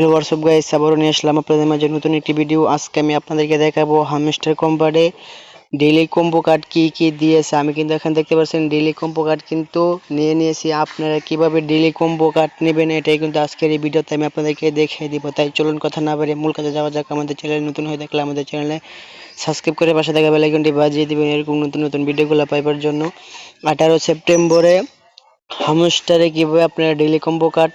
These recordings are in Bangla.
হ্যালো হোয়াটসঅ্যাপ গাইস, আবারও নিয়ে আসলাম আপনাদের মাঝে নতুন একটি ভিডিও। আজকে আমি আপনাদেরকে দেখাবো হামস্টার কম্বাটে ডেইলি কম্বো কার্ড কি কি দিয়েছে। আমি কিন্তু এখানে দেখতে পাচ্ছেন ডেইলি কম্বো কার্ড কিন্তু নিয়ে নিয়েছি। আপনারা কিভাবে ডেইলি কম্বো কার্ড নেবেন এটাই কিন্তু আজকের এই ভিডিওতে আমি আপনাদেরকে দেখিয়ে দিব। তাই চলুন কথা না বাড়িয়ে মূল কাজে যাওয়া যাক। আমাদের চ্যানেল নতুন হয়ে থাকলে আমাদের চ্যানেলে সাবস্ক্রাইব করে পাশে থাকা বেল আইকনটি বাজিয়ে দিবেন এরকম নতুন নতুন ভিডিওগুলো পাইবার জন্য। 18 সেপ্টেম্বরে হামস্টারে কিভাবে আপনারা ডেইলি কম্বো কার্ড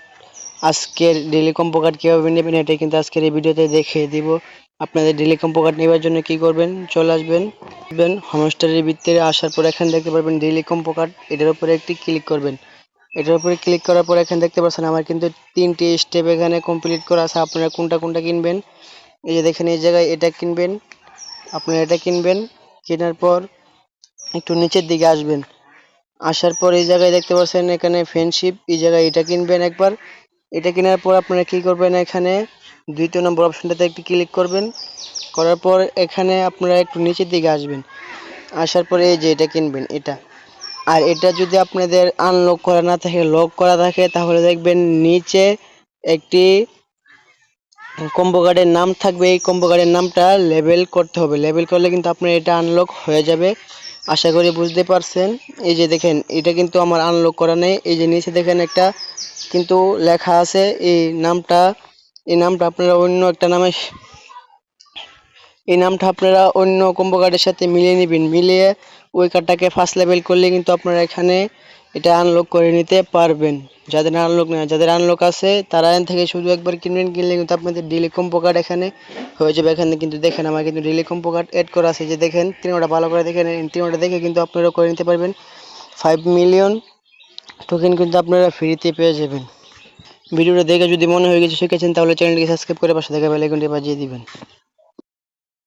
আজকের ডেইলি কম্বো কার্ড কীভাবে নেবেন এটাই কিন্তু আজকের এই ভিডিওতে দেখিয়ে দিব। আপনাদের ডেইলি কম্বো কার্ড নেওয়ার জন্য কি করবেন, চলে আসবেন হামস্টারের ভিতরে। আসার পর এখানে দেখতে পারবেন ডেইলি কম্বো কার্ড, এটার উপরে একটি ক্লিক করবেন। এটার উপরে ক্লিক করার পর এখানে দেখতে পাচ্ছেন আমার কিন্তু 3টি স্টেপ এখানে কমপ্লিট করা আছে। আপনারা কোনটা কোনটা কিনবেন, এই যে দেখেন এই জায়গায় এটা কিনবেন, আপনারা এটা কিনবেন। কেনার পর একটু নিচের দিকে আসবেন, আসার পর এই জায়গায় দেখতে পাচ্ছেন এখানে ফ্রেন্ডশিপ, এই জায়গায় এটা কিনবেন একবার। এটা কেনার পর আপনারা কি করবেন, এখানে 2 নম্বর অপশনটাতে একটু ক্লিক করবেন। করার পর এখানে আপনারা একটু নিচের দিকে আসবেন, আসার পরে এই যে এটা কিনবেন এটা। আর এটা যদি আপনাদের আনলক করা না থাকে, লক করা থাকে, তাহলে দেখবেন নিচে একটি কম্বো কার্ডের নাম থাকবে। এই কম্বো কার্ডের নামটা লেবেল করতে হবে, লেবেল করলে কিন্তু আপনার এটা আনলক হয়ে যাবে। আশা করি বুঝতে পারছেন। এই যে দেখেন এটা কিন্তু আমার আনলক করা নেই। এই যে নিচে দেখেন একটা কিন্তু লেখা আছে, এই নামটা আপনারা অন্য একটা নামে, এই নামটা আপনারা অন্য কম্বো কার্ডের সাথে মিলিয়ে নেবেন। মিলিয়ে ওই কার্ডটাকে ফার্স্ট লেভেল করলে কিন্তু আপনারা এখানে এটা আনলক করে নিতে পারবেন। যাদের আনলক আছে তারা এখান থেকে শুধু একবার কিনবেন, কিনলে কিন্তু আপনাদের ডেইলি কম্বো কার্ড এখানে হয়ে যাবে। এখানে কিন্তু দেখেন আমার কিন্তু ডেইলি কম্বো কার্ড অ্যাড করা আছে। যে দেখেন তিনটা ভালো করে দেখেন, তিনটা দেখে কিন্তু আপনারা করে নিতে পারবেন। 5 মিলিয়ন টোকেন কিন্তু আপনারা ফ্রিতে পেয়ে যাবেন। ভিডিওটা দেখে যদি মনে হয়ে গেছে শিখেছেন, তাহলে চ্যানেলটিকে সাবস্ক্রাইব করে পাশে থাকা বেল আইকনটি বাজিয়ে দিবেন।